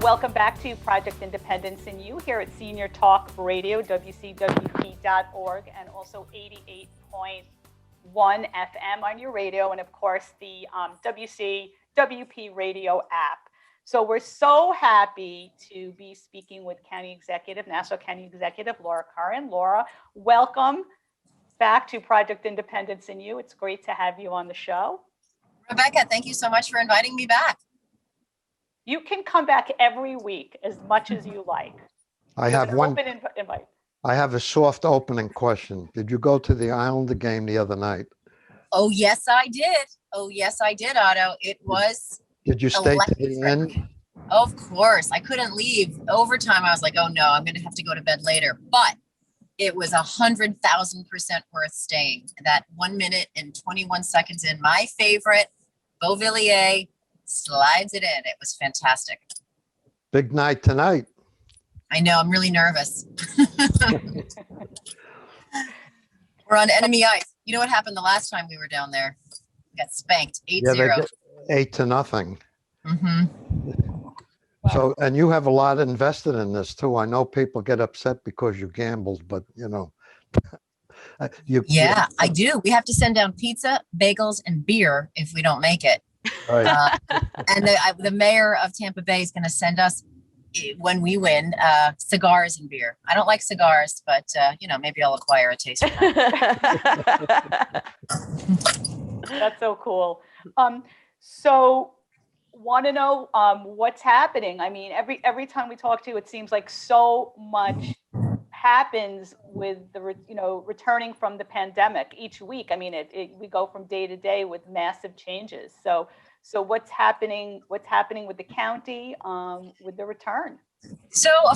welcome back to Project Independence and You here at Senior Talk Radio, WCWP.org, and also 88.1 FM on your radio, and of course the WCWP radio app. So we're so happy to be speaking with Nassau County Executive Laura Curran. Laura, welcome back to Project Independence and You. It's great to have you on the show. Rebecca, thank you so much for inviting me back. You can come back every week as much as you like. I have one open invite. I have a soft opening question. Did you go to the Islander game the other night? Oh, yes, I did. Otto. It was Did you stay to the end? Of course. I couldn't leave. Overtime, I was like, oh, no, I'm going to have to go to bed later. But it was 100,000% worth staying. That 1 minute and 21 seconds in, my favorite, Beauvilliers slides it in. It was fantastic. Big night tonight. I know. I'm really nervous. We're on enemy ice. You know what happened the last time we were down there? We got spanked 8-0. 8-0. Mm-hmm. So, and you have a lot invested in this too. I know people get upset because you gambled, but you know. Yeah, I do. We have to send down pizza, bagels, and beer if we don't make it. Right. And the mayor of Tampa Bay is going to send us, when we win, cigars and beer. I don't like cigars, but maybe I'll acquire a taste for that. That's so cool. So want to know what's happening. I mean, every time we talk to you, it seems like so much happens with the returning from the pandemic each week. I mean, we go from day to day with massive changes. So what's happening with the county with the return? So a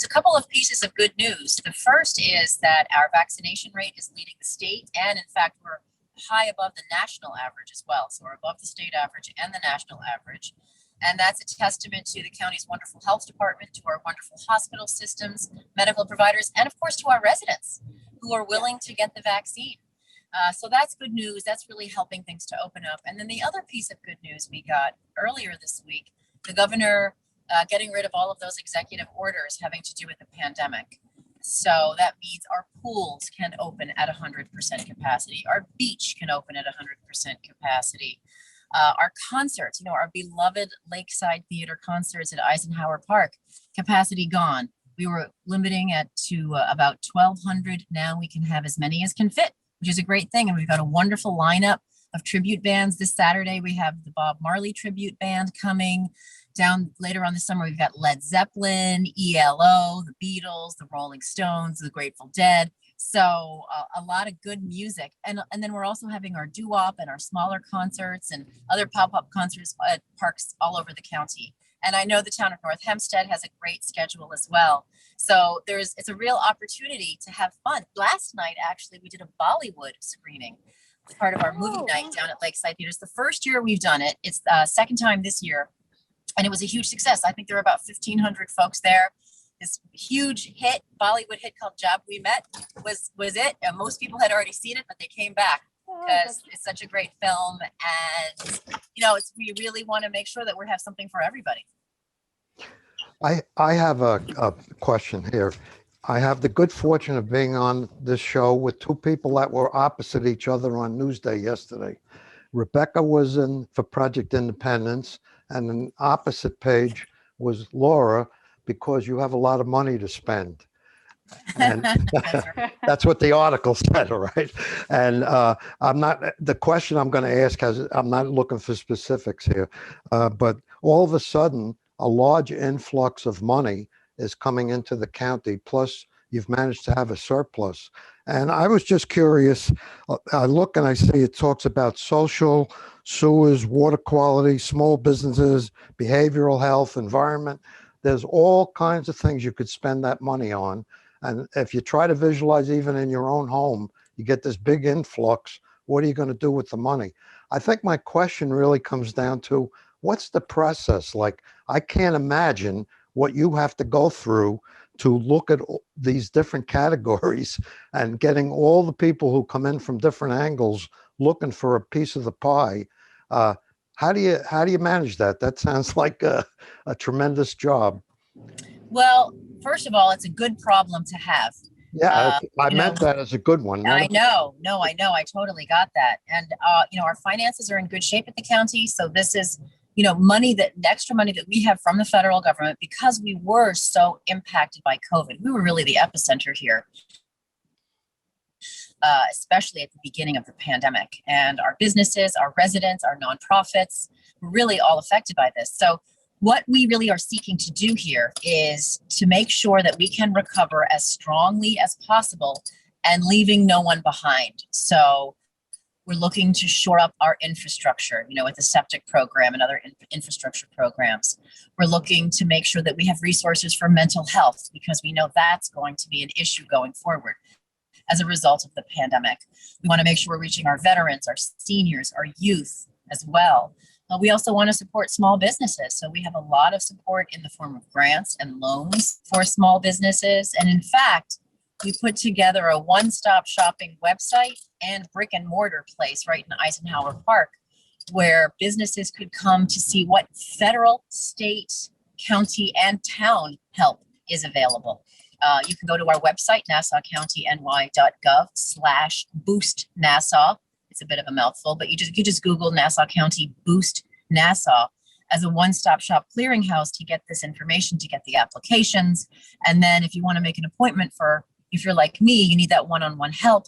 couple of pieces of good news. The first is that our vaccination rate is leading the state, and in fact, we're high above the national average as well. So we're above the state average and the national average. And that's a testament to the county's wonderful health department, to our wonderful hospital systems, medical providers, and of course to our residents who are willing to get the vaccine. So that's good news. That's really helping things to open up. And then the other piece of good news we got earlier this week, the governor getting rid of all of those executive orders having to do with the pandemic. So that means our pools can open at 100% capacity. Our beach can open at 100% capacity. Our concerts, our beloved Lakeside Theater concerts at Eisenhower Park, capacity gone. We were limiting it to about 1,200. Now we can have as many as can fit, which is a great thing. And we've got a wonderful lineup of tribute bands. This Saturday, we have the Bob Marley tribute band coming. Down later on this summer, we've got Led Zeppelin, ELO, the Beatles, the Rolling Stones, the Grateful Dead. So a lot of good music. And then we're also having our doo-wop and our smaller concerts and other pop-up concerts at parks all over the county. And I know the town of North Hempstead has a great schedule as well. So it's a real opportunity to have fun. Last night, actually, we did a Bollywood screening as part of our movie night down at Lakeside Theater. It's the first year we've done it. It's the second time this year. And it was a huge success. I think there were about 1,500 folks there. This huge hit, Bollywood hit called Job We Met was it. And most people had already seen it, but they came back because it's such a great film. And, we really want to make sure that we have something for everybody. I have a question here. I have the good fortune of being on this show with two people that were opposite each other on Newsday yesterday. Rebecca was in for Project Independence, and an opposite page was Laura, because you have a lot of money to spend. And that's what the article said, all right? And the question I'm going to ask I'm not looking for specifics here, but all of a sudden, a large influx of money is coming into the county, plus you've managed to have a surplus. And I was just curious, I look and I see it talks about social, sewers, water quality, small businesses, behavioral health, environment. There's all kinds of things you could spend that money on. And if you try to visualize even in your own home, you get this big influx. What are you going to do with the money? I think my question really comes down to, what's the process? Like, I can't imagine what you have to go through to look at these different categories and getting all the people who come in from different angles looking for a piece of the pie. How do you manage that? That sounds like a tremendous job. Well, first of all, it's a good problem to have. Yeah, I you know, meant that as a good one. I know. No, I know. I totally got that. And, our finances are in good shape at the county. So this is, money the extra money that we have from the federal government, because we were so impacted by COVID. We were really the epicenter here, especially at the beginning of the pandemic. And our businesses, our residents, our nonprofits were really all affected by this. So what we really are seeking to do here is to make sure that we can recover as strongly as possible and leaving no one behind. So we're looking to shore up our infrastructure, with the septic program and other infrastructure programs. We're looking to make sure that we have resources for mental health, because we know that's going to be an issue going forward as a result of the pandemic. We want to make sure we're reaching our veterans, our seniors, our youth as well. We also want to support small businesses. So we have a lot of support in the form of grants and loans for small businesses. And in fact, we put together a one-stop shopping website and brick and mortar place right in Eisenhower Park, where businesses could come to see what federal, state, county, and town help is available. You can go to our website, nassaucounty.ny.gov/boost Nassau. It's a bit of a mouthful, but you just Google Nassau County Boost Nassau as a one-stop shop clearinghouse to get this information, to get the applications. And then if you want to make an appointment if you're like me, you need that one-on-one help,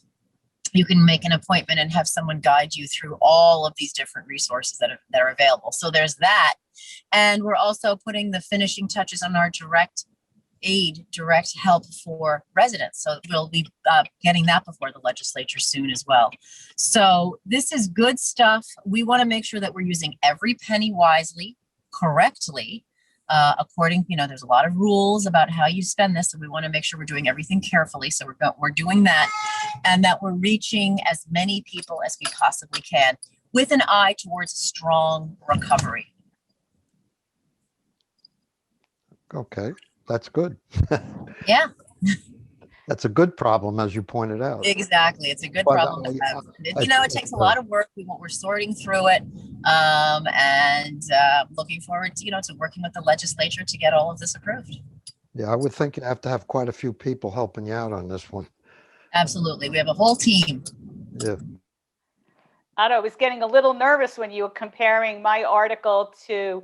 you can make an appointment and have someone guide you through all of these different resources that are available. So there's that. And we're also putting the finishing touches on our direct help for residents. So we'll be getting that before the legislature soon as well. So this is good stuff. We want to make sure that we're using every penny wisely, correctly, according, there's a lot of rules about how you spend this. So we want to make sure we're doing everything carefully. So we're doing that, and that we're reaching as many people as we possibly can with an eye towards strong recovery. Okay. That's good. Yeah. That's a good problem, as you pointed out. Exactly. It's a good But, problem to have. It takes a lot of work. We're sorting through it, and looking forward to, to working with the legislature to get all of this approved. Yeah, I would think you have to have quite a few people helping you out on this one. Absolutely. We have a whole team. Yeah. Otto, I was getting a little nervous when you were comparing my article to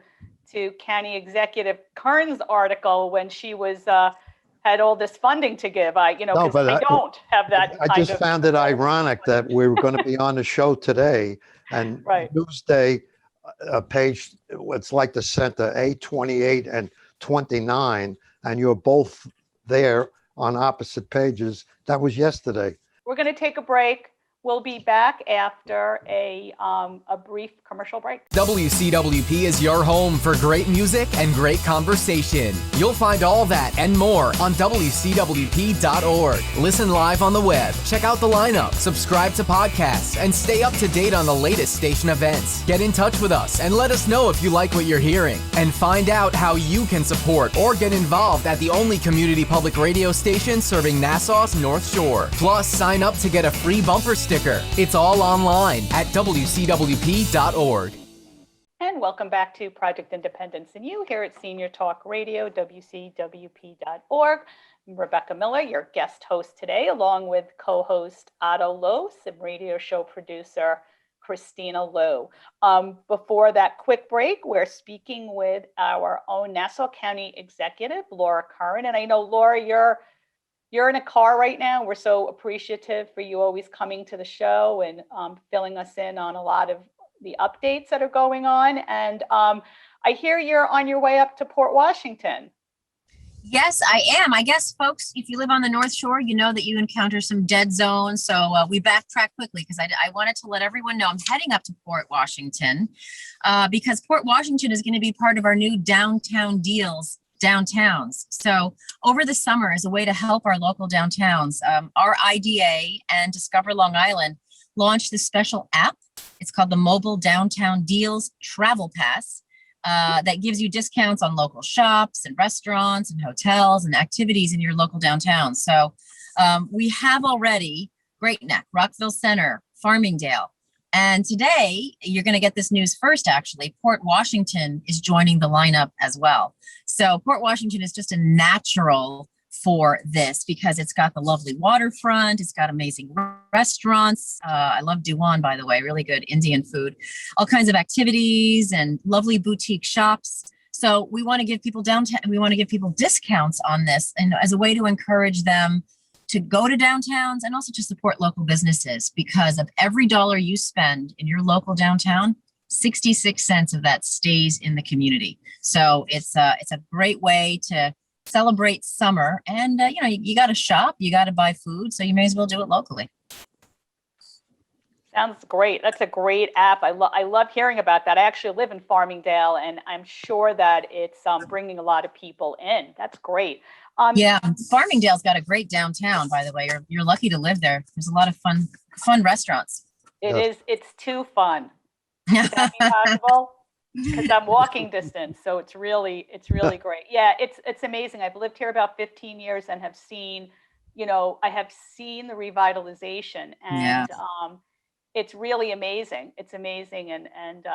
County Executive Curran's article when she was had all this funding to give. I don't have that. I just found it ironic that we were going to be on the show today, and Right. Newsday page, it's like the center, 828 and 29, and you're both there on opposite pages. That was yesterday. We're going to take a break. We'll be back after a brief commercial break. WCWP is your home for great music and great conversation. You'll find all that and more on WCWP.org. Listen live on the web, check out the lineup, subscribe to podcasts, and stay up to date on the latest station events. Get in touch with us and let us know if you like what you're hearing. And find out how you can support or get involved at the only community public radio station serving Nassau's North Shore. Plus, sign up to get a free bumper sticker. It's all online at WCWP.org. And welcome back to Project Independence and You here at Senior Talk Radio, WCWP.org. I'm Rebecca Miller, your guest host today, along with co-host Otto Lohse and radio show producer Kristina Lowe. Before that quick break, we're speaking with our own Nassau County Executive, Laura Curran. And I know, Laura, you're in a car right now. We're so appreciative for you always coming to the show and filling us in on a lot of the updates that are going on. And I hear you're on your way up to Port Washington. Yes, I am. I guess, folks, if you live on the North Shore, you know that you encounter some dead zones. So we backtrack quickly because I wanted to let everyone know I'm heading up to Port Washington because Port Washington is going to be part of our new downtown deals. Downtowns. So over the summer, as a way to help our local downtowns, our IDA and Discover Long Island launched this special app. It's called the Mobile Downtown Deals Travel Pass that gives you discounts on local shops and restaurants and hotels and activities in your local downtown. So we have already Great Neck, Rockville Center, Farmingdale, And today, you're going to get this news first, actually. Port Washington is joining the lineup as well. So Port Washington is just a natural for this because it's got the lovely waterfront. It's got amazing restaurants. I love Duan, by the way, really good Indian food, all kinds of activities and lovely boutique shops. So we want to give people downtown, we want to give people discounts on this and as a way to encourage them to go to downtowns and also to support local businesses, because of every dollar you spend in your local downtown, 66 cents of that stays in the community. So it's a great way to celebrate summer. And you got to shop, you got to buy food, so you may as well do it locally. Sounds great. That's a great app. I love hearing about that. I actually live in Farmingdale, and I'm sure that it's bringing a lot of people in. That's great. Yeah, Farmingdale's got a great downtown, by the way. You're lucky to live there. There's a lot of fun restaurants. It is. It's too fun. Would that be possible? Because I'm walking distance, so it's really great. Yeah, it's amazing. I've lived here about 15 years and have seen, I have seen the revitalization, and it's really amazing. It's amazing, and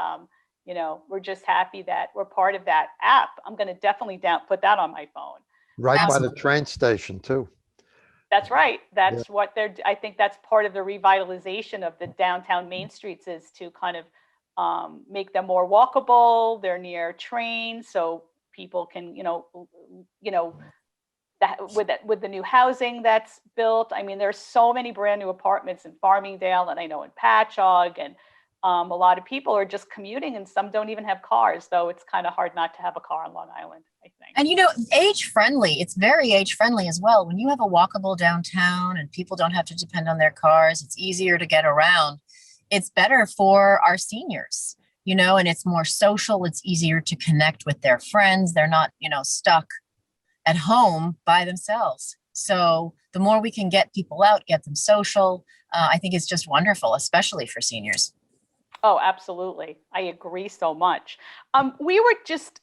we're just happy that we're part of that app. I'm going to definitely put that on my phone. Right Absolutely. by the train station too. That's right. That's what I think that's part of the revitalization of the downtown main streets, is to kind of make them more walkable. They're near trains, so people can, with the new housing that's built. I mean, there's so many brand new apartments in Farmingdale, and I know in Patchogue, and a lot of people are just commuting, and some don't even have cars, though it's kind of hard not to have a car on Long Island, I think. And age friendly. It's very age friendly as well. When you have a walkable downtown and people don't have to depend on their cars, it's easier to get around. It's better for our seniors, and it's more social. It's easier to connect with their friends. They're not, stuck at home by themselves. So the more we can get people out, get them social, I think it's just wonderful, especially for seniors. Oh, absolutely. I agree so much. We were just,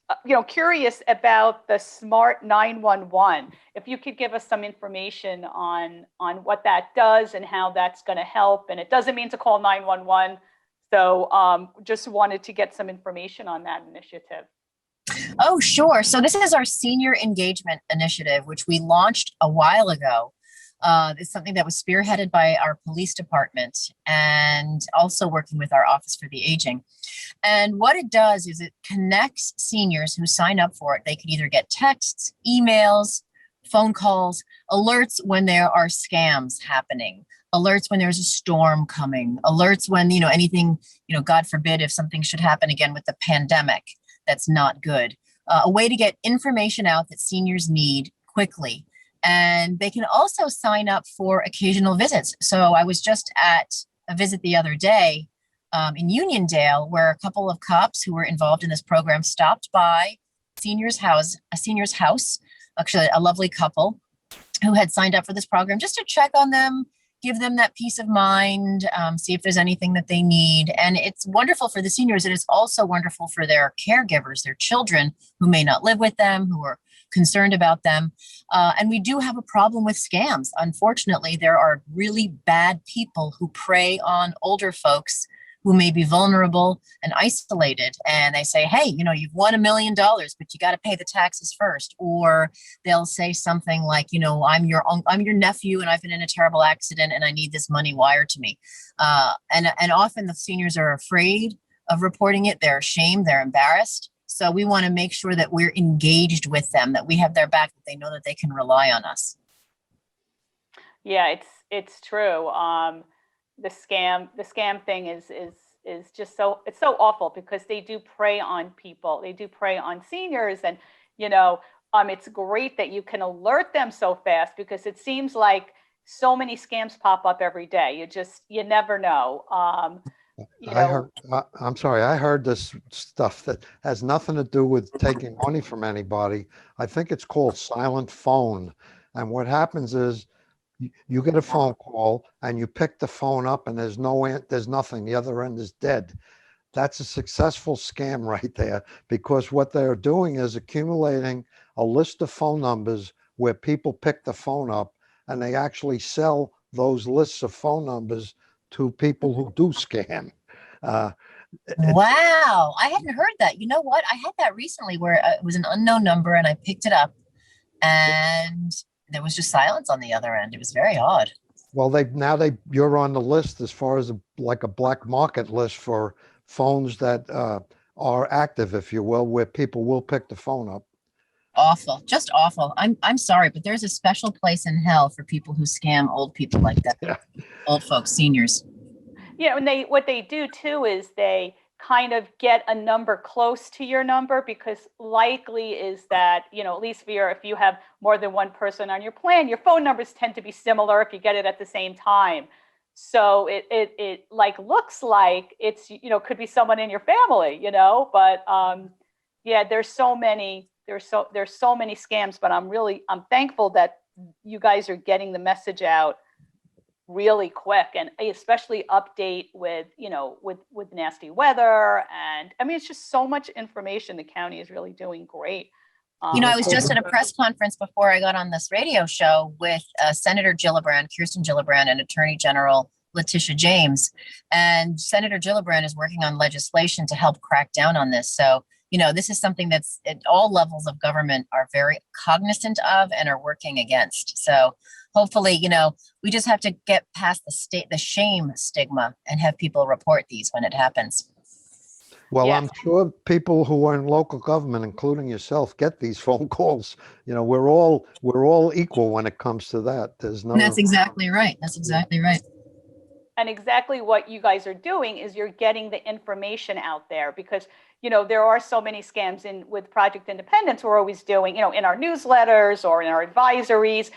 curious about the Smart 911. If you could give us some information on what that does and how that's going to help. And it doesn't mean to call 911. So just wanted to get some information on that initiative. Oh, sure. So this is our senior engagement initiative, which we launched a while ago. It's something that was spearheaded by our police department and also working with our Office for the Aging. And what it does is it connects seniors who sign up for it. They can either get texts, emails, phone calls, alerts when there are scams happening, alerts when there's a storm coming, alerts when, anything, God forbid, if something should happen again with the pandemic, that's not good. A way to get information out that seniors need quickly. And they can also sign up for occasional visits. So I was just at a visit the other day in Uniondale, where a couple of cops who were involved in this program stopped by a senior's house, actually a lovely couple who had signed up for this program, just to check on them, give them that peace of mind, see if there's anything that they need. And it's wonderful for the seniors. And it's also wonderful for their caregivers, their children who may not live with them, who are concerned about them. And we do have a problem with scams. Unfortunately, there are really bad people who prey on older folks who may be vulnerable and isolated. And they say, hey, you've won $1 million, but you got to pay the taxes first. Or they'll say something like, I'm your nephew and I've been in a terrible accident and I need this money wired to me. And often the seniors are afraid of reporting it. They're ashamed, they're embarrassed. So we want to make sure that we're engaged with them, that we have their back, that they know that they can rely on us. Yeah, it's true. The scam thing is just it's so awful, because they do prey on people. They do prey on seniors, and it's great that you can alert them so fast, because it seems like so many scams pop up every day. You never know. I heard this stuff that has nothing to do with taking money from anybody. I think it's called silent phone. And what happens is you get a phone call and you pick the phone up and there's nothing. The other end is dead. That's a successful scam right there, because what they're doing is accumulating a list of phone numbers where people pick the phone up, and they actually sell those lists of phone numbers to people who do scam. Uh, Wow, I hadn't heard that. You know what? I had that recently where it was an unknown number and I picked it up and there was just silence on the other end. It was very odd. well, you're on the list as far as like a black market list for phones that are active, if you will, where people will pick the phone up. Awful, just awful. I'm sorry, but there's a special place in hell for people who scam old people like that. Yeah. Old folks, seniors. Yeah, and what they do too is they kind of get a number close to your number, because likely is that, at least if you have more than one person on your plan, your phone numbers tend to be similar if you get it at the same time. So it like looks like it's, could be someone in your family, but yeah, there's so many scams, but I'm thankful that you guys are getting the message out really quick, and especially update with nasty weather. And I mean, it's just so much information. The county is really doing great. I was just at a press conference before I got on this radio show with Senator Gillibrand, Kirsten Gillibrand, and Attorney General Letitia James. And Senator Gillibrand is working on legislation to help crack down on this. So, this is something that's at all levels of government are very cognizant of and are working against. So hopefully, we just have to get past the shame stigma and have people report these when it happens. Well, Yes. I'm sure people who are in local government, including yourself, get these phone calls. We're all equal when it comes to that. And that's exactly right. That's exactly right. And exactly what you guys are doing is you're getting the information out there, because there are so many scams with Project Independence. We're always doing, in our newsletters or in our advisories,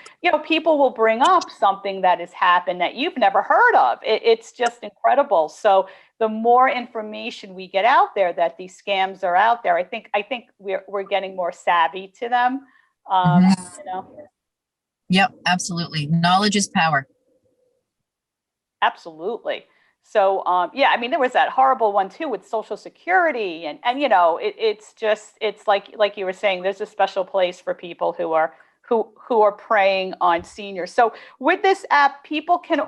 people will bring up something that has happened that you've never heard of. It's just incredible. So the more information we get out there that these scams are out there, I think we're getting more savvy to them. Yep, absolutely. Knowledge is power. Absolutely. So, yeah, I mean, there was that horrible one too with Social Security, and it's like you were saying, there's a special place for people who are preying on seniors. So with this app, people can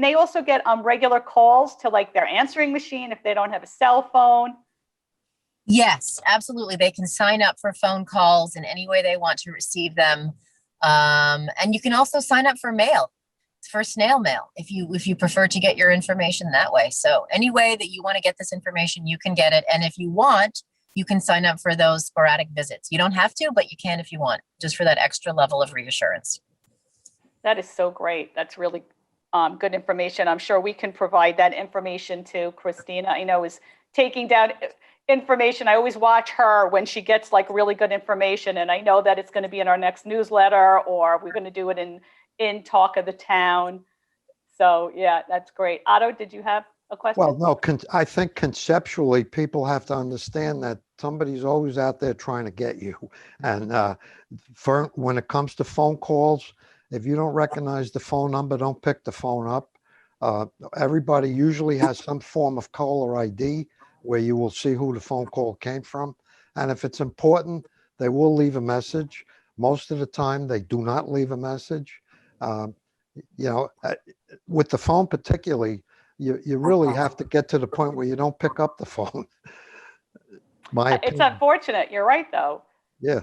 they also get regular calls to like their answering machine if they don't have a cell phone? Yes, absolutely. They can sign up for phone calls in any way they want to receive them. And you can also sign up for mail. For snail mail, if you prefer to get your information that way. So any way that you want to get this information, you can get it. And if you want, you can sign up for those sporadic visits. You don't have to, but you can if you want, just for that extra level of reassurance. That is so great. That's really good information. I'm sure we can provide that information to Kristina. I know is taking down information. I always watch her when she gets like really good information, and I know that it's going to be in our next newsletter, or we're going to do it in Talk of the Town. So yeah, that's great. Otto, did you have a question? Well, no, I think conceptually people have to understand that somebody's always out there trying to get you. And when it comes to phone calls, if you don't recognize the phone number, don't pick the phone up. Everybody usually has some form of caller ID where you will see who the phone call came from. And if it's important, they will leave a message. Most of the time, they do not leave a message. With the phone particularly, you really have to get to the point where you don't pick up the phone. It's unfortunate. You're right, though. Yeah.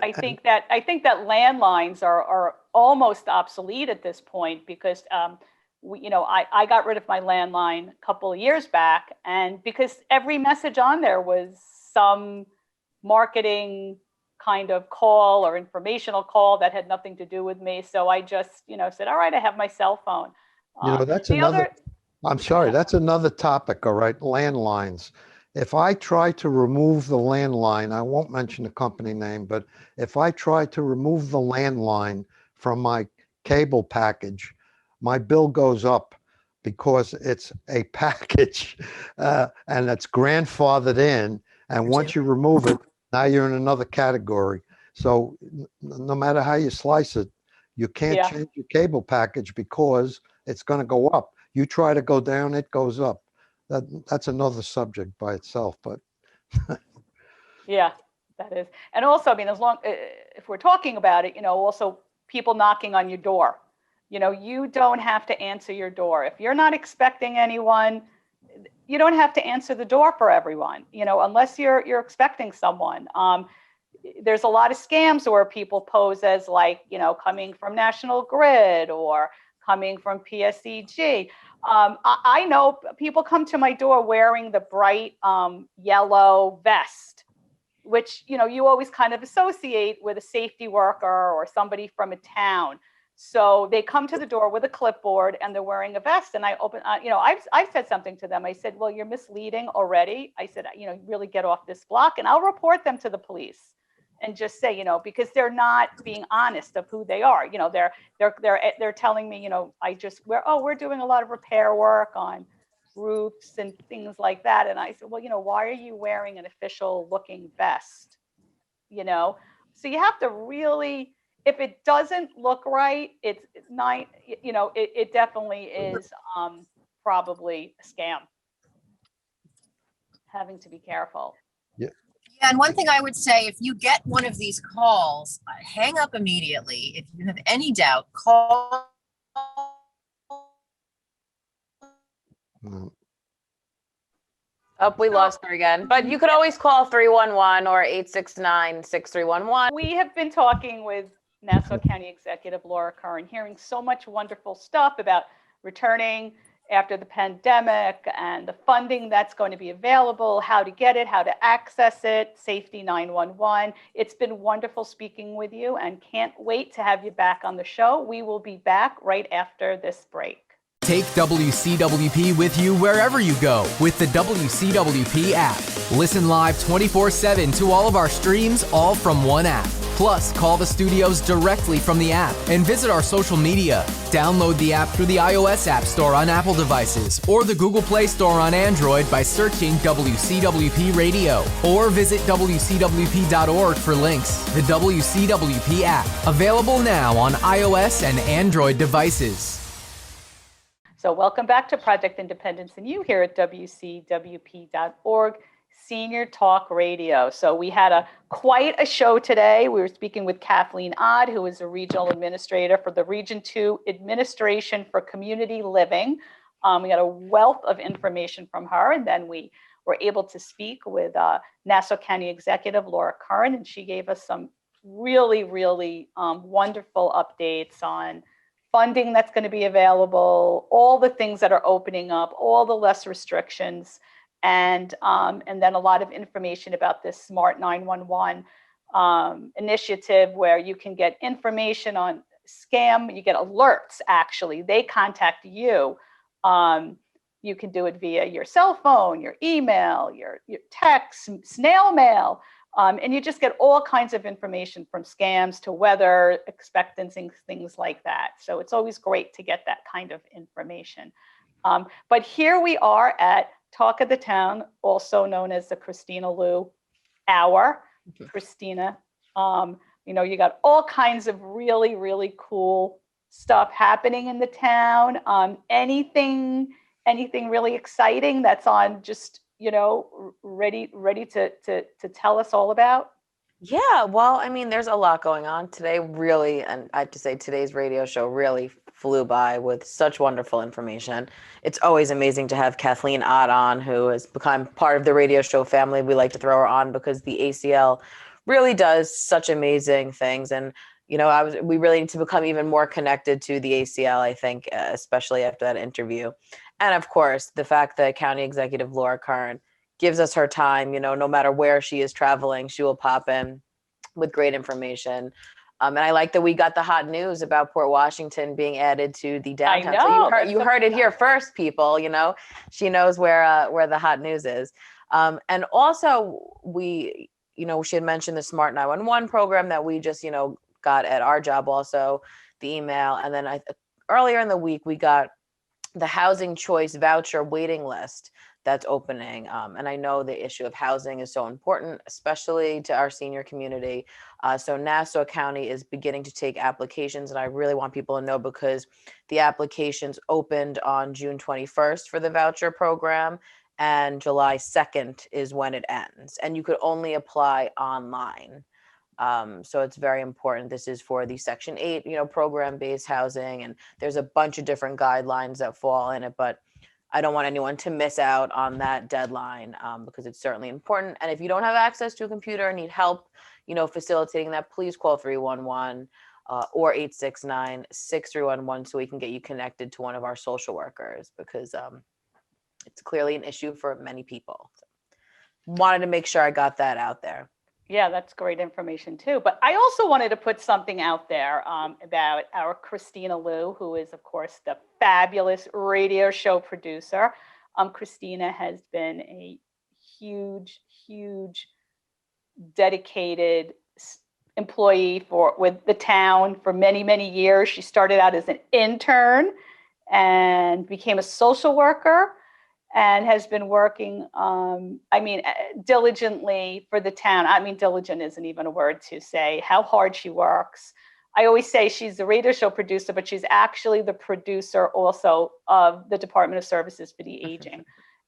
I think that landlines are almost obsolete at this point, because I got rid of my landline a couple of years back, and because every message on there was some marketing kind of call or informational call that had nothing to do with me. So I just, said, all right, I have my cell phone. That's I'm sorry, that's another topic. All right. Landlines. If I try to remove the landline, I won't mention the company name, but if I try to remove the landline from my cable package, my bill goes up because it's a package and it's grandfathered in. And once you remove it, now you're in another category. So no matter how you slice it, you can't change your cable package because it's going to go up. You try to go down, it goes up. That's another subject by itself, but. Yeah, that is. And also, I mean, if we're talking about it, also people knocking on your door, You don't have to answer your door. If you're not expecting anyone, you don't have to answer the door for everyone, unless you're expecting someone. There's a lot of scams where people pose as like, coming from National Grid or coming from PSEG. I know people come to my door wearing the bright yellow vest, which, you always kind of associate with a safety worker or somebody from a town. So they come to the door with a clipboard and they're wearing a vest. And I open, I've said something to them. I said, well, you're misleading already. I said, really get off this block, and I'll report them to the police and just say, because they're not being honest of who they are. They're telling me, we're doing a lot of repair work on roofs and things like that. And I said, well, why are you wearing an official looking vest? So you have to really, if it doesn't look right, it's not, it definitely is probably a scam. Having to be careful. Yeah. Yeah, and one thing I would say, if you get one of these calls, hang up immediately. If you have any doubt, call. Oh, we lost her again. But you could always call 311 or 869-6311. We have been talking with Nassau County Executive Laura Curran, hearing so much wonderful stuff about returning after the pandemic and the funding that's going to be available, how to get it, how to access it, Safety 911. It's been wonderful speaking with you, and can't wait to have you back on the show. We will be back right after this break. Take WCWP with you wherever you go with the WCWP app. Listen live 24/7 to all of our streams, all from one app. Plus, call the studios directly from the app and visit our social media. Download the app through the iOS App Store on Apple devices or the Google Play Store on Android by searching WCWP Radio, or visit WCWP.org for links. The WCWP app, available now on iOS and Android devices. So welcome back to Project Independence and You here at WCWP.org, Senior Talk Radio. So we had quite a show today. We were speaking with Kathleen Odd, who is a regional administrator for the Region 2 Administration for Community Living. We got a wealth of information from her, and then we were able to speak with Nassau County Executive Laura Curran, and she gave us some really, really wonderful updates on funding that's going to be available, all the things that are opening up, all the less restrictions, and then a lot of information about this Smart 911 initiative, where you can get information on scam. You get alerts, actually. They contact you. You can do it via your cell phone, your email, your text, snail mail. And you just get all kinds of information, from scams to weather expectancy, things like that. So it's always great to get that kind of information. But here we are at Talk of the Town, also known as the Kristina Lou Hour. Kristina, you got all kinds of really, really cool stuff happening in the town. Anything really exciting that's on just, ready to tell us all about? Yeah, well, I mean, there's a lot going on today, really, and I have to say today's radio show really flew by with such wonderful information. It's always amazing to have Kathleen Odd on, who has become part of the radio show family. We like to throw her on because the ACL really does such amazing things, and we really need to become even more connected to the ACL, I think, especially after that interview. And of course, the fact that County Executive Laura Curran gives us her time, no matter where she is traveling, she will pop in with great information. And I like that we got the hot news about Port Washington being added to the downtown. So you heard it here first, people. She knows where the hot news is. And also she had mentioned the Smart 911 program that we just, got at our job, also the email. And then earlier in the week, we got the housing choice voucher waiting list that's opening. And I know the issue of housing is so important, especially to our senior community. So Nassau County is beginning to take applications, and I really want people to know, because the applications opened on June 21st for the voucher program, and July 2nd is when it ends. And you could only apply online. So it's very important. This is for the Section 8, program-based housing, and there's a bunch of different guidelines that fall in it, but I don't want anyone to miss out on that deadline, because it's certainly important. And if you don't have access to a computer and need help, facilitating that, please call 311 or 869-6311 so we can get you connected to one of our social workers, because it's clearly an issue for many people. So, wanted to make sure I got that out there. Yeah, that's great information too. But I also wanted to put something out there about our Kristina Liu, who is, of course, the fabulous radio show producer. Kristina has been a huge, huge, dedicated employee with the town for many, many years. She started out as an intern and became a social worker, and has been working, diligently for the town. Diligent isn't even a word to say how hard she works. I always say she's the radio show producer, but she's actually the producer also of the Department of Services for the Aging.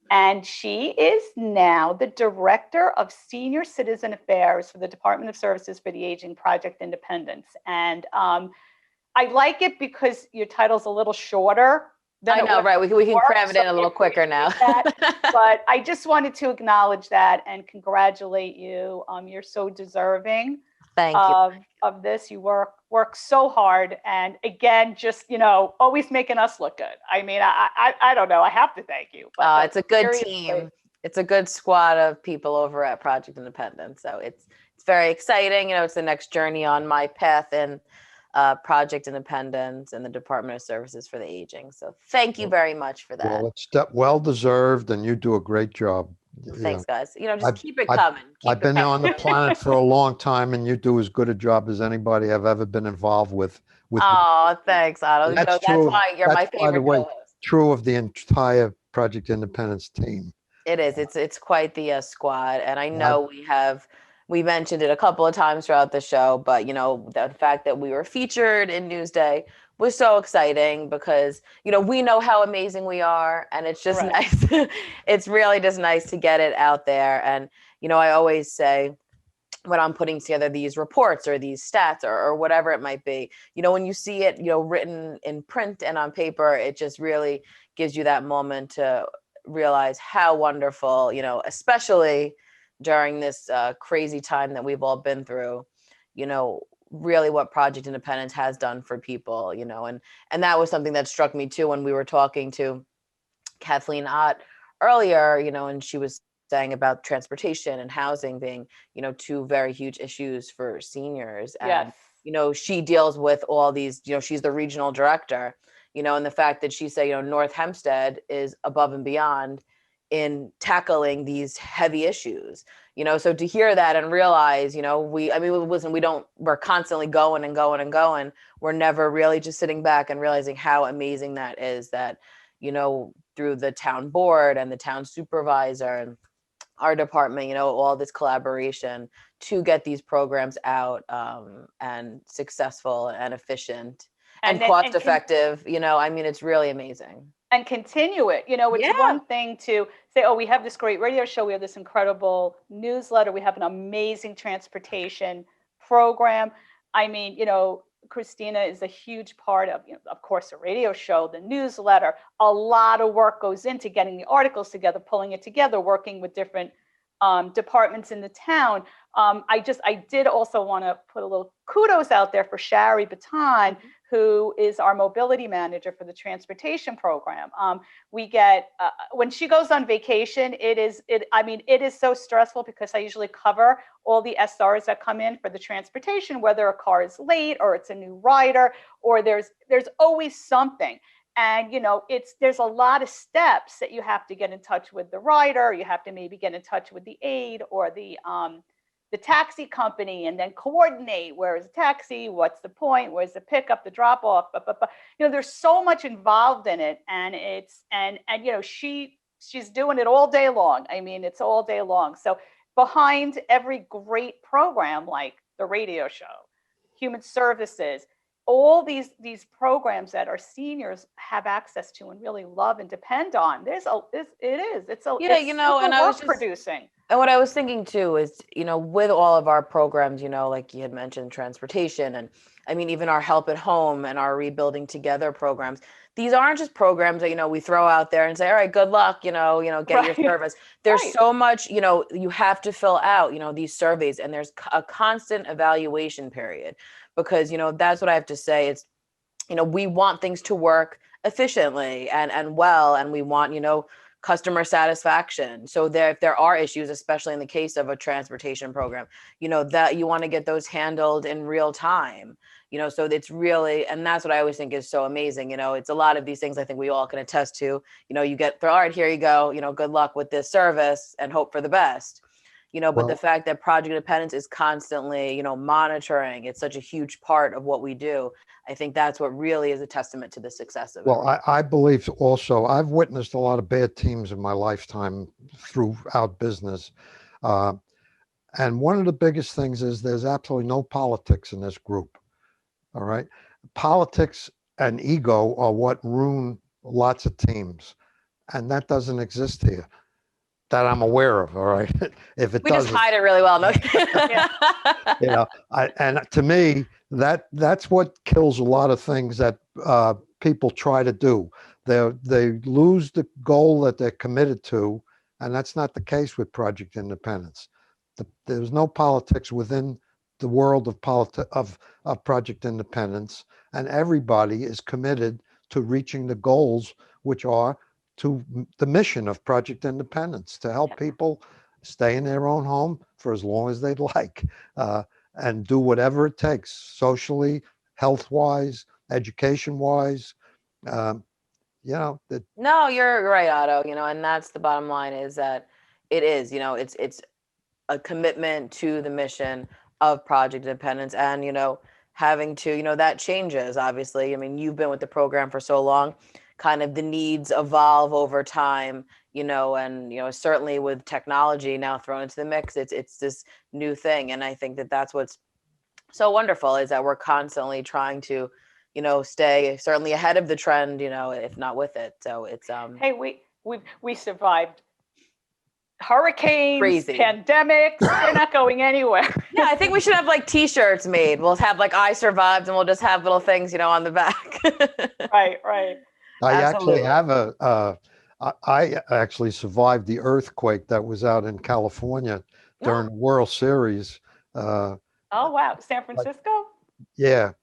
And she is now the Director of Senior Citizen Affairs for the Department of Services for the Aging, Project Independence. And I like it because your title's a little shorter. I know, right? We can cram it in a little quicker now. But I just wanted to acknowledge that and congratulate you. You're so deserving. Thank you. Of this. You work so hard, and again, just always making us look good. I don't know. I have to thank you. But it's a good team. It's a good squad of people over at Project Independence. So it's very exciting. It's the next journey on my path in Project Independence and the Department of Services for the Aging. So thank you very much for that. Well, it's well deserved, and you do a great job. Thanks, guys. Just keep it coming. I've been on the planet for a long time, and you do as good a job as anybody I've ever been involved with. Oh, thanks, Otto. That's why you're my favorite co-host. True of the entire Project Independence team. It is. It's quite the squad, and I know we mentioned it a couple of times throughout the show, but the fact that we were featured in Newsday was so exciting because we know how amazing we are, and it's just nice. It's really just nice to get it out there. And I always say, when I'm putting together these reports or these stats or whatever it might be, when you see it written in print and on paper, it just really gives you that moment to realize how wonderful, especially during this crazy time that we've all been through, really what Project Independence has done for people, and that was something that struck me too when we were talking to Kathleen Ott earlier, and she was saying about transportation and housing being, two very huge issues for seniors. And, she deals with all these, she's the regional director, and the fact that she said, North Hempstead is above and beyond in tackling these heavy issues, so to hear that and realize, we're constantly going and going and going. We're never really just sitting back and realizing how amazing that is, that, through the town board and the town supervisor and our department, all this collaboration to get these programs out and successful and efficient and cost effective, it's really amazing. And continue it. It's one thing to say, oh, we have this great radio show, we have this incredible newsletter, we have an amazing transportation program. Kristina is a huge part of, of course, the radio show, the newsletter. A lot of work goes into getting the articles together, pulling it together, working with different departments in the town. I did also want to put a little kudos out there for Shari Baton, who is our mobility manager for the transportation program. We get, when she goes on vacation, it is so stressful because I usually cover all the SRs that come in for the transportation, whether a car is late or it's a new rider, or there's always something. And, there's a lot of steps that you have to get in touch with the rider. You have to maybe get in touch with the aide or the taxi company, and then coordinate where is the taxi, what's the point, where's the pickup, the drop off. But there's so much involved in it, and she's doing it all day long. It's all day long. So behind every great program like the radio show, human services, all these programs that our seniors have access to and really love and depend on. It's Yeah, it's super and I was work just, producing. and what I was thinking too is, with all of our programs, like you had mentioned, transportation, and I mean, even our Help at Home and our Rebuilding Together programs, these aren't just programs that, we throw out there and say, all right, good luck, get your Right. service. There's Right. so much, you have to fill out, these surveys, and there's a constant evaluation period because, that's what I have to say. It's, we want things to work efficiently and well, and we want, customer satisfaction. So if there are issues, especially in the case of a transportation program, that you want to get those handled in real time, so it's really, and that's what I always think is so amazing. It's a lot of these things I think we all can attest to. You get, all right, here you go, good luck with this service and hope for the best. But the Well, fact that Project Independence is constantly, monitoring, it's such a huge part of what we do. I think that's what really is a testament to the success of it. well, I believe also, I've witnessed a lot of bad teams in my lifetime throughout business. Uh, and one of the biggest things is there's absolutely no politics in this group. All right. Politics and ego are what ruin lots of teams. And that doesn't exist here that I'm aware of. All right. If it We just doesn't, hide it really well. No. and to me, that's what kills a lot of things that people try to do. They lose the goal that they're committed to, and that's not the case with Project Independence. There's no politics within the world of Project Independence, and everybody is committed to reaching the goals, which are to the mission of Project Independence, to help people stay in their own home for as long as they'd like, and do whatever it takes, socially, health-wise, education-wise. Um, that No, you're right, Otto. And that's the bottom line is that it is, it's a commitment to the mission of Project Independence, and having to, that changes obviously. I mean, you've been with the program for so long, kind of the needs evolve over time, and certainly with technology now thrown into the mix, it's this new thing. And I think that that's what's so wonderful is that we're constantly trying to, stay certainly ahead of the trend, if not with it. So it's Hey, we survived hurricanes, crazy. pandemics. We're not going anywhere. Yeah, I think we should have like T-shirts made. We'll have like "I survived," and we'll just have little things, on the back. Right, right. I Absolutely. actually have I actually survived the earthquake that was out in California during the World Series. Uh, Oh, wow. San Francisco? yeah,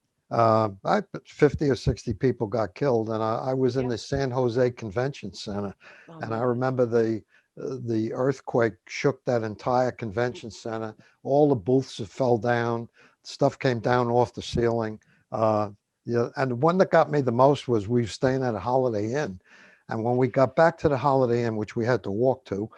50 or 60 people got killed, and I was in Yeah. the San Jose Convention Center, Oh, and I man. remember the earthquake shook that entire convention center. All the booths fell down. Stuff came down off the ceiling. Yeah, and the one that got me the most was we were staying at a Holiday Inn, and when we got back to the Holiday Inn, which we had to walk to,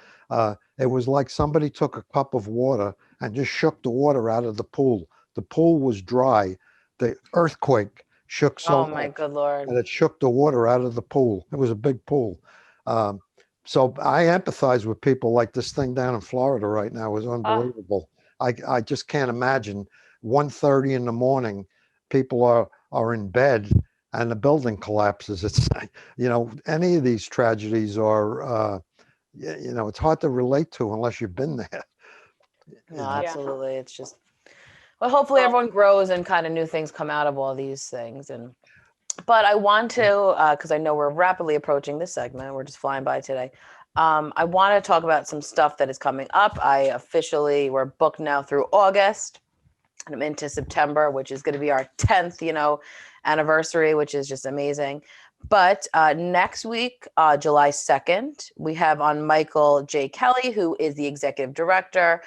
it was like somebody took a cup of water and just shook the water out of the pool. The pool was dry. The earthquake shook so Oh my much good Lord. and it shook the water out of the pool. It was a big pool. Um, so I empathize with people. Like this thing down in Florida right now is Ah, unbelievable. I just can't imagine 1:30 in the morning, people are in bed and the building collapses. It's any of these tragedies are it's hard to relate to unless you've been there. No, yeah. absolutely. It's just, well, hopefully Well, everyone grows and kind of new things come out of all these things. But I want to, because I know we're rapidly approaching this segment. We're just flying by today. I want to talk about some stuff that is coming up. We're booked now through August, and I'm into September, which is going to be our 10th, anniversary, which is just amazing. But next week, July 2nd, we have on Michael J. Kelly, who is the executive director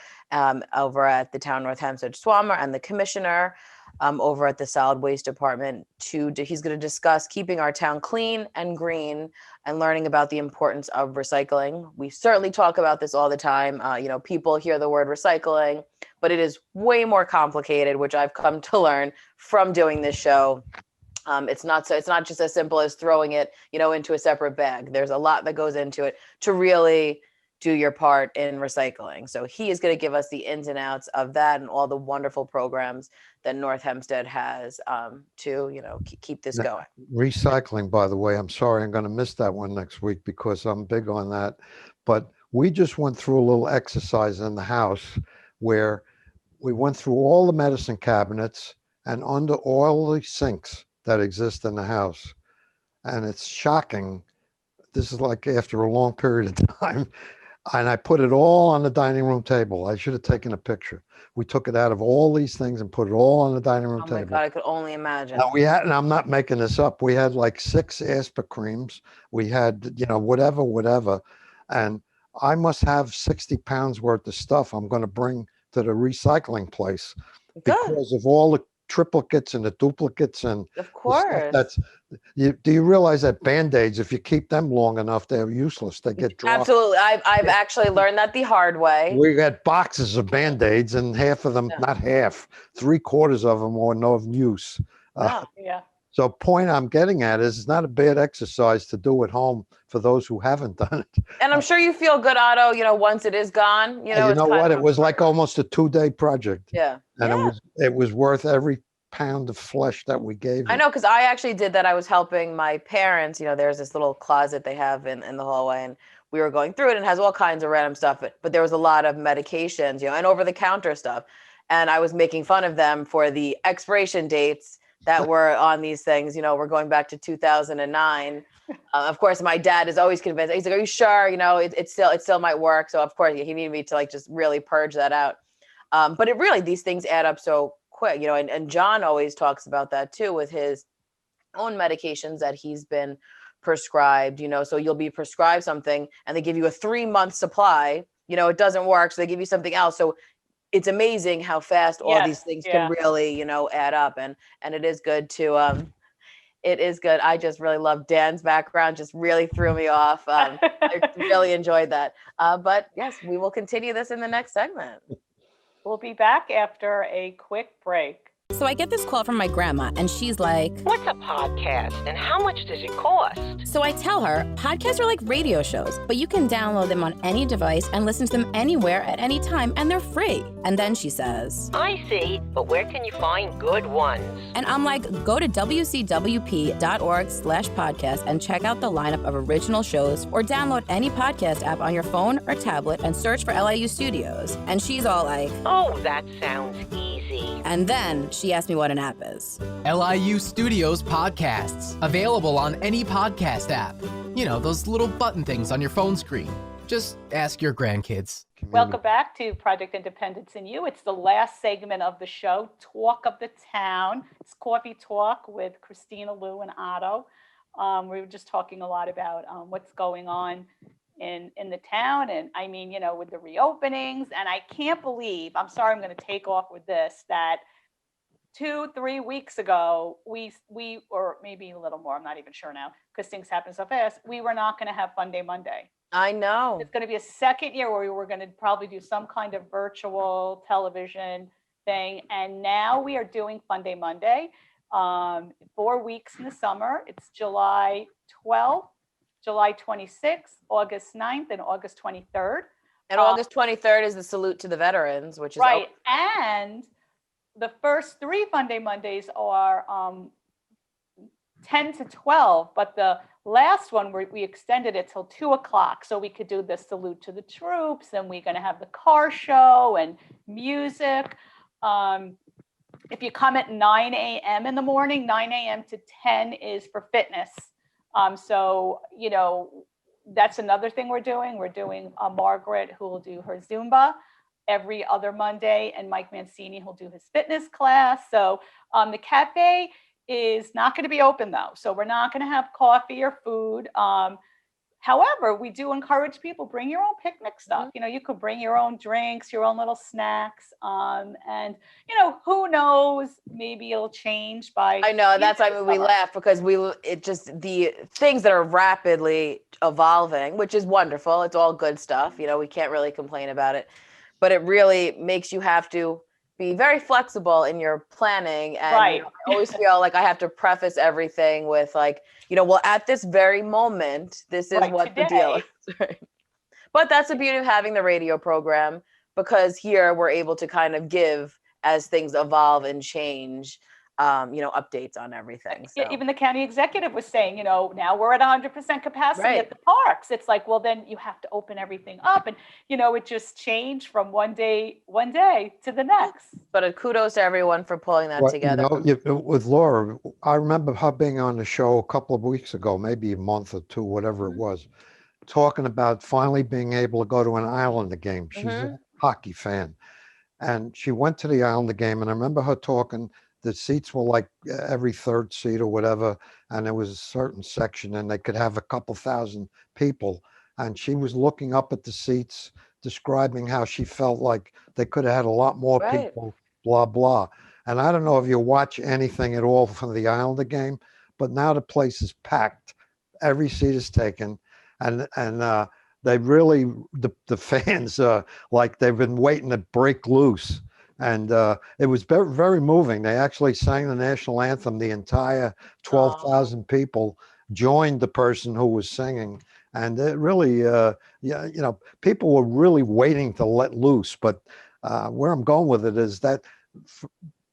over at the town North Hempstead Swammer and the commissioner over at the solid waste department. He's going to discuss keeping our town clean and green and learning about the importance of recycling. We certainly talk about this all the time. People hear the word recycling, but it is way more complicated, which I've come to learn from doing this show. It's not just as simple as throwing it, into a separate bag. There's a lot that goes into it to really, do your part in recycling. So he is going to give us the ins and outs of that and all the wonderful programs that North Hempstead has to, keep this Now, going. recycling, by the way, I'm sorry, I'm going to miss that one next week because I'm big on that. But we just went through a little exercise in the house where we went through all the medicine cabinets and under all the sinks that exist in the house. And it's shocking. This is like after a long period of time. And I put it all on the dining room table. I should have taken a picture. We took it out of all these things and put it all on the dining room Oh my table. God, I could only imagine. Now we had, and I'm not making this up, we had like 6 Aspercreams. We had, whatever. And I must have 60 pounds worth of stuff I'm going to bring to the recycling place Good. because of all the triplicates and the duplicates and Of the stuff course. do you realize that Band-Aids, if you keep them long enough, they're useless. They get dry. Absolutely. I've actually learned that the hard way. We had boxes of Band-Aids and half of them, Yeah. not half, 3/4 of them were no use. No. Yeah. So point I'm getting at is it's not a bad exercise to do at home for those who haven't done it. And I'm sure you feel good, Otto, once it is gone, And it's know kind what? of It was like almost a 2-day project. Yeah. And Yeah. it was worth every pound of flesh that we gave I it. know, because I actually did that. I was helping my parents. There's this little closet they have in the hallway, and we were going through it, and it has all kinds of random stuff. But there was a lot of medications, and over-the-counter stuff. And I was making fun of them for the expiration dates that were on these things. We're going back to 2009. Of course, my dad is always convinced. He's like, "Are you sure? It still might work." So of course, he needed me to just really purge that out. But it really, these things add up so quick, and John always talks about that too with his own medications that he's been prescribed, so you'll be prescribed something and they give you a 3-month supply, it doesn't work. So they give you something else. So it's amazing how fast all these things can really, add up. And it is good to, it is good. I just really love Dan's background, just really threw me off. I really enjoyed that. But yes, we will continue this in the next segment. We'll be back after a quick break. So I get this call from my grandma, and she's like, "What's a podcast and how much does it cost?" So I tell her, podcasts are like radio shows, but you can download them on any device and listen to them anywhere at any time, and they're free. And then she says, "I see, but where can you find good ones?" And I'm like, go to wcwp.org/podcast and check out the lineup of original shows, or download any podcast app on your phone or tablet and search for LIU Studios. And she's all like, "Oh, that sounds easy." And then she asked me what an app is. LIU Studios podcasts, available on any podcast app. Those little button things on your phone screen. Just ask your grandkids. Welcome back to Project Independence in You. It's the last segment of the show, Talk of the Town. It's Coffee Talk with Kristina, Lou, and Otto. We were just talking a lot about what's going on in the town. And I mean, with the reopenings, and I can't believe, I'm sorry, I'm going to take off with this, that 2-3 weeks ago, we or maybe a little more, I'm not even sure now, because things happen so fast, we were not going to have Fun Day Monday. I know. It's going to be a second year where we were going to probably do some kind of virtual television thing. And now we are doing Fun Day Monday, 4 weeks in the summer. It's July 12th, July 26th, August 9th, and August 23rd. And August 23rd is the salute to the veterans, which is right. And the first 3 Fun Day Mondays are 10 to 12, but the last one we extended it till 2:00, so we could do the salute to the troops, and we're going to have the car show and music. If you come at 9 a.m. in the morning, 9 a.m. to 10 is for fitness. So, that's another thing we're doing. We're doing Margaret, who will do her Zumba every other Monday, and Mike Mancini, who'll do his fitness class. So the cafe is not going to be open, though. So we're not going to have coffee or food. However, we do encourage people, bring your own picnic stuff. You could bring your own drinks, your own little snacks. And, who knows, maybe it'll change by. I know, that's why we laugh, because the things that are rapidly evolving, which is wonderful. It's all good stuff. We can't really complain about it, but it really makes you have to be very flexible in your planning. And right. I always feel like I have to preface everything with well, at this very moment, this is right, what today. The deal is. Right. But that's the beauty of having the radio program, because here we're able to kind of give as things evolve and change, updates on everything. Yeah, So, even the county executive was saying, now we're at 100% capacity Right. at the parks. It's like, well, then you have to open everything up. And, it just changed from one day to the next. but kudos to everyone for pulling that Well, together. with Laura, I remember her being on the show a couple of weeks ago, maybe a month or two, whatever it was, talking about finally being able to go to an Islander game. She's a hockey fan. And she went to the Islander game, and I remember her talking. The seats were like every third seat or whatever, and there was a certain section, and they could have a couple thousand people. And she was looking up at the seats, describing how she felt like they could have had a lot more Right. people, blah, blah. And I don't know if you watch anything at all from the Islander game, but now the place is packed. Every seat is taken, and they really, the fans, like they've been waiting to break loose. And it was very, very moving. They actually sang the national anthem. The entire 12,000 people joined the person who was singing. And it really, people were really waiting to let loose. But where I'm going with it is that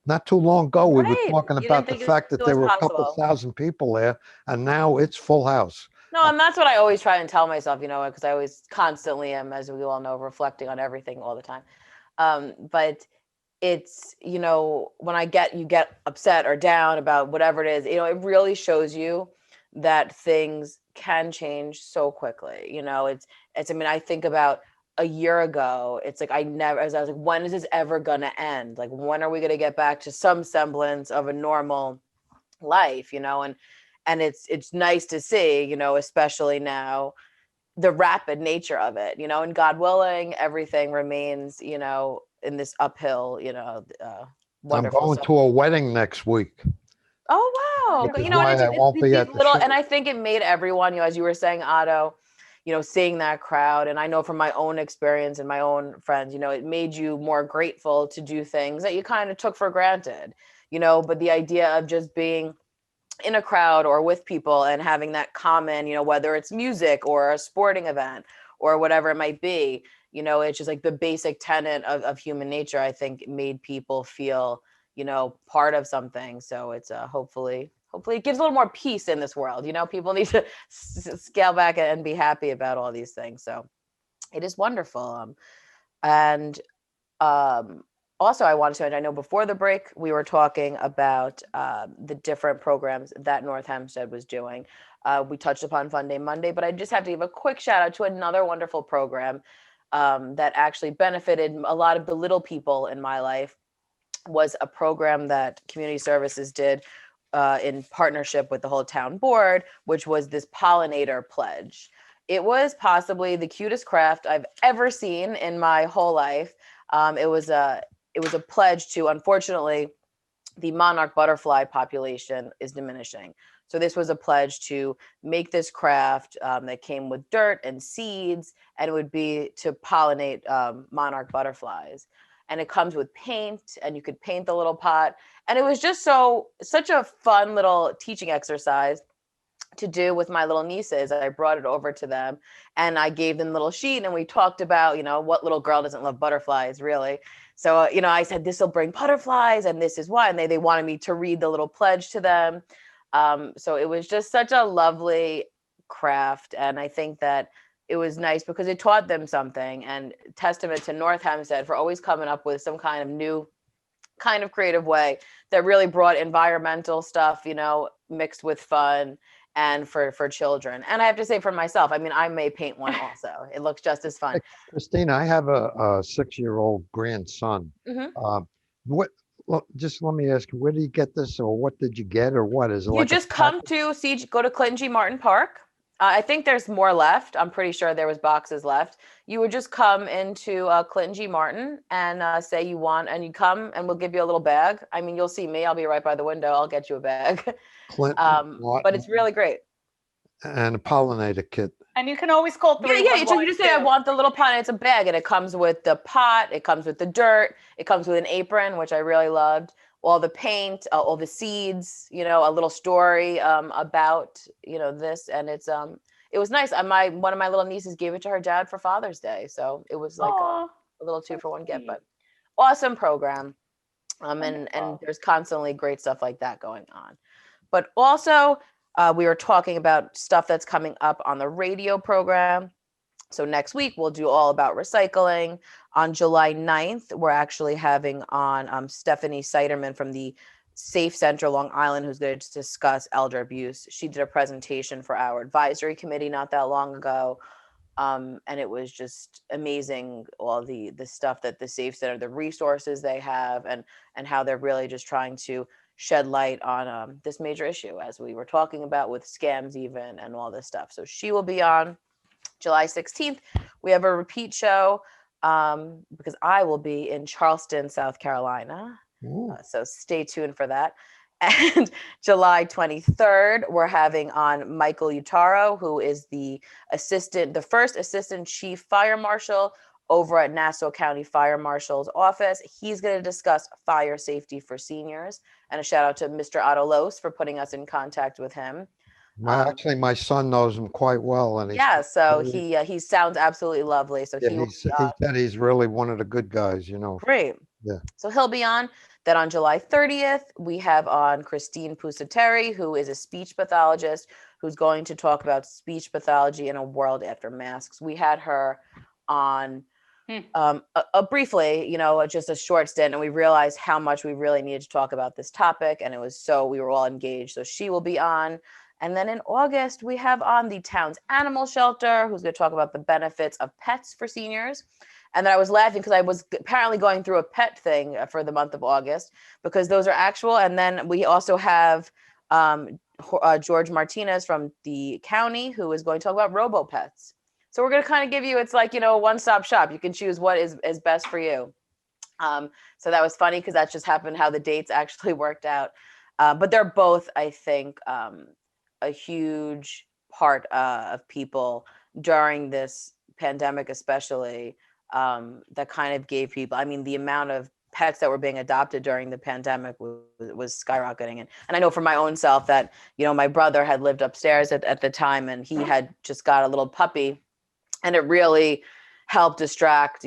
not too long ago, we were Right. talking You about didn't the think fact that it there was were a couple possible. thousand people there, and now it's full house. No, and that's what I always try and tell myself, because I always constantly am, as we all know, reflecting on everything all the time. But it's, when you get upset or down about whatever it is, it really shows you that things can change so quickly. I mean, I think about a year ago, it's like I was like, when is this ever gonna end? Like, when are we gonna get back to some semblance of a normal life? And it's nice to see, especially now, the rapid nature of it, and God willing, everything remains, in this uphill, I'm wonderful. going to a wedding next week. Oh, wow. Which is And why I won't be at the show. and I think it made everyone, as you were saying, Otto, seeing that crowd. And I know from my own experience and my own friends, it made you more grateful to do things that you kind of took for granted, but the idea of just being in a crowd or with people and having that common, whether it's music or a sporting event or whatever it might be, it's just like the basic tenet of human nature, I think made people feel, part of something. So it's hopefully it gives a little more peace in this world. People need to scale back and be happy about all these things. So it is wonderful. And also, I wanted to, I know before the break, we were talking about the different programs that North Hempstead was doing. We touched upon Fun Day Monday, but I just have to give a quick shout out to another wonderful program that actually benefited a lot of the little people in my life. Was a program that Community Services did in partnership with the whole town board, which was this pollinator pledge. It was possibly the cutest craft I've ever seen in my whole life. It was a pledge to, unfortunately, the monarch butterfly population is diminishing. So this was a pledge to make this craft that came with dirt and seeds, and it would be to pollinate monarch butterflies. And it comes with paint, and you could paint the little pot. And it was just such a fun little teaching exercise to do with my little nieces. I brought it over to them and I gave them a little sheet, and we talked about, what little girl doesn't love butterflies, really. So, I said, this will bring butterflies and this is why. And they wanted me to read the little pledge to them. So it was just such a lovely craft. And I think that it was nice because it taught them something, and testament to North Hempstead for always coming up with some kind of new kind of creative way that really brought environmental stuff, mixed with fun and for children. And I have to say for myself, I mean, I may paint one also. It looks just as fun. Hey, Kristina, I have a 6-year-old grandson. Just let me ask you, where did you get this, or what did you get, or what is it? You like just go to Clinton G. Martin Park. I think there's more left. I'm pretty sure there was boxes left. You would just come into Clinton G. Martin and say you want, and you come and we'll give you a little bag. I mean, you'll see me. I'll be right by the window. I'll get you a bag. Clinton, But it's really great. And a pollinator kit. And you can always call 311. You just say, I want the little pot. It's a bag, and it comes with the pot. It comes with the dirt. It comes with an apron, which I really loved. All the paint, all the seeds, a little story about, this. And it was nice. One of my little nieces gave it to her dad for Father's Day, so it was like Aw, a little two so for one gift. sweet. But awesome program. And Wonderful. there's constantly great stuff like that going on. But also, we were talking about stuff that's coming up on the radio program. So next week, we'll do all about recycling. On July 9th, we're actually having on Stephanie Seiderman from the Safe Center Long Island, who's going to discuss elder abuse. She did a presentation for our advisory committee not that long ago. And it was just amazing, all the stuff that the Safe Center, the resources they have, and how they're really just trying to shed light on this major issue, as we were talking about with scams even and all this stuff. So she will be on July 16th. We have a repeat show because I will be in Charleston, South Carolina. So stay tuned for that. And July 23rd, we're having on Michael Utaro, who is the first assistant chief fire marshal over at Nassau County Fire Marshal's office. He's going to discuss fire safety for seniors. And a shout out to Mr. Otto Lohse for putting us in contact with him. Actually, my son knows him quite well, and So he sounds absolutely lovely. So he said he's really one of the good guys, you know. Great. Yeah. So he'll be on. Then on July 30th, we have on Christine Pusateri, who is a speech pathologist, who's going to talk about speech pathology in a world after masks. We had her on briefly, just a short stint, and we realized how much we really needed to talk about this topic, and we were all engaged. So she will be on. And then in August, we have on the town's animal shelter, who's going to talk about the benefits of pets for seniors. And then I was laughing because I was apparently going through a pet thing for the month of August, because those are actual. And then we also have George Martinez from the county, who is going to talk about robo-pets. So we're going to kind of give you, it's like, a one-stop shop. You can choose what is best for you. So that was funny because that just happened how the dates actually worked out. But they're both, I think, a huge part of people during this pandemic, especially, that kind of gave people, the amount of pets that were being adopted during the pandemic was skyrocketing. And I know for my own self that, my brother had lived upstairs at the time, and he had just got a little puppy, and it really helped distract,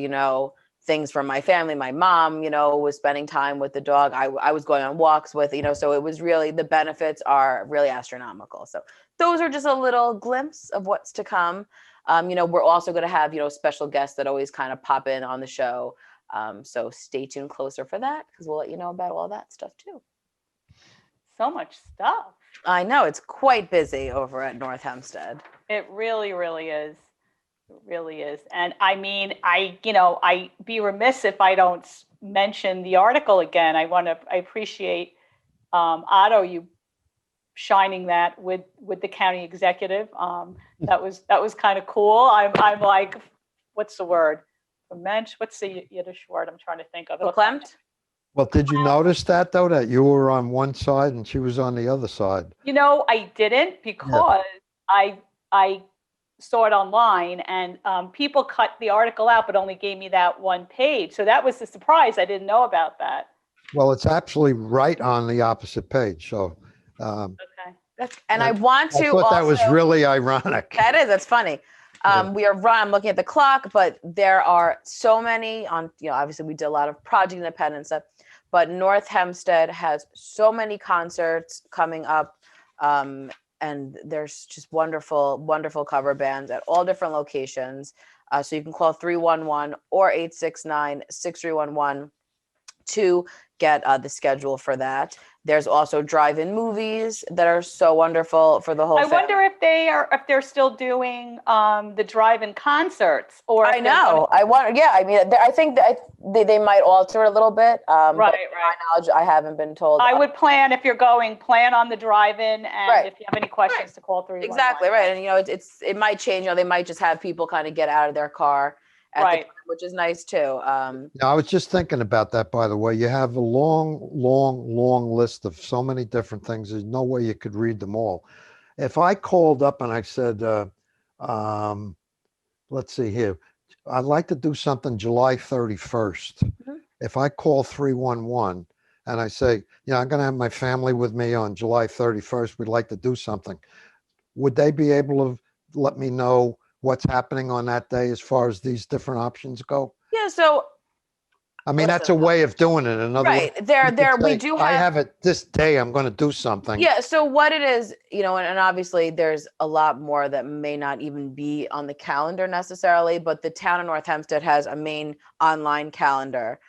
things from my family. My mom, was spending time with the dog. I was going on walks with, so it was really, the benefits are really astronomical. So those are just a little glimpse of what's to come. We're also going to have, special guests that always kind of pop in on the show. So stay tuned closer for that, because we'll let you know about all that stuff too. So much stuff. I know, it's quite busy over at North Hempstead. It really, really is. It really is. And I'd be remiss if I don't mention the article again. I appreciate Otto, you shining that with the county executive. That was kind of cool. I'm like, what's the word? What's the Yiddish word I'm trying to think of? Verklempt? Well, did you notice that though, that you were on one side and she was on the other side? I didn't, because I saw it online, and people cut the article out, but only gave me that one page. So that was the surprise. I didn't know about that. Well, it's actually right on the opposite page. So, Okay. I want to. I thought that was really ironic. That's funny. I'm looking at the clock, but there are so many on, obviously we did a lot of Project Independence stuff, but North Hempstead has so many concerts coming up. And there's just wonderful, wonderful cover bands at all different locations. So you can call 311 or 869-6311 to get the schedule for that. There's also drive-in movies that are so wonderful for the whole family. Wonder if they're still doing the drive-in concerts, or I know. I think that they might alter it a little bit. Right. To my knowledge, I haven't been told. I would plan, if you're going, plan on the drive-in, and if you have any questions, to call 311. Exactly right, and it might change. They might just have people kind of get out of their car at the time, which is nice too. I was just thinking about that, by the way. You have a long list of so many different things. There's no way you could read them all. If I called up and I said, let's see here, I'd like to do something July 31st. Mm-hmm. If I call 311 and I say, I'm going to have my family with me on July 31st, we'd like to do something. Would they be able to let me know what's happening on that day as far as these different options go? Yeah, so I mean, that's a listen, way of doing it. In other words, right there, you could there we say, do I have. have it this day, I'm going to do something. Yeah, so what it is, and obviously there's a lot more that may not even be on the calendar necessarily, but the town of North Hempstead has a main online calendar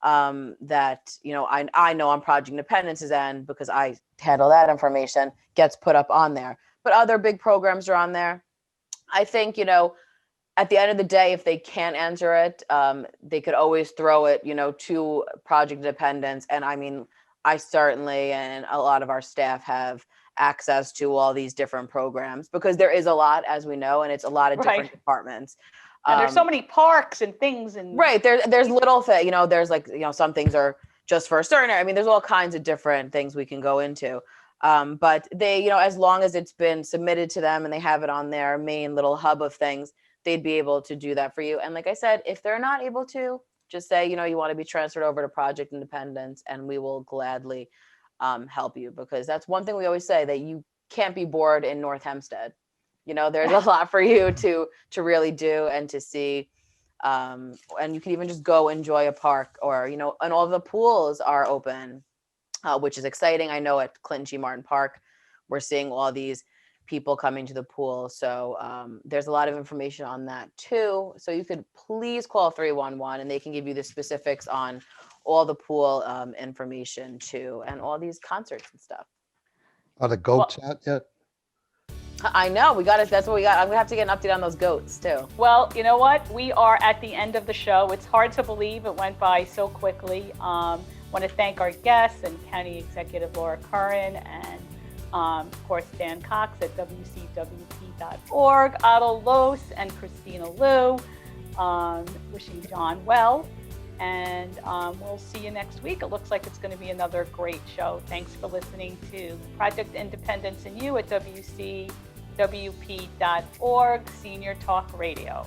that, I know on Project Independence's end, because I handle that information, gets put up on there. But other big programs are on there. I think, at the end of the day, if they can't answer it, they could always throw it, to Project Independence. And I mean, I certainly and a lot of our staff have access to all these different programs because there is a lot, as we know, and it's a lot of different departments. And there's so many parks and things and Right. There's little thing, there's like, some things are just for a certain area. I mean, there's all kinds of different things we can go into. But they, as long as it's been submitted to them and they have it on their main little hub of things, they'd be able to do that for you. And like I said, if they're not able to, just say, you want to be transferred over to Project Independence and we will gladly help you, because that's one thing we always say, that you can't be bored in North Hempstead. There's a lot for you to really do and to see. And you can even just go enjoy a park or, and all of the pools are open, which is exciting. I know at Clinton G. Martin Park, we're seeing all these people coming to the pool. So there's a lot of information on that too. So you could please call 311 and they can give you the specifics on all the pool information too, and all these concerts and stuff. Are the goats out yet? I know, we got it. That's what we got. I'm gonna have to get an update on those goats too. Well, you know what? We are at the end of the show. It's hard to believe it went by so quickly. Want to thank our guests and County Executive Laura Curran and of course, Dan Cox at wcwp.org, Otto Lohse and Kristina Liu, wishing John well. And we'll see you next week. It looks like it's going to be another great show. Thanks for listening to Project Independence and You at wcwp.org, Senior Talk Radio.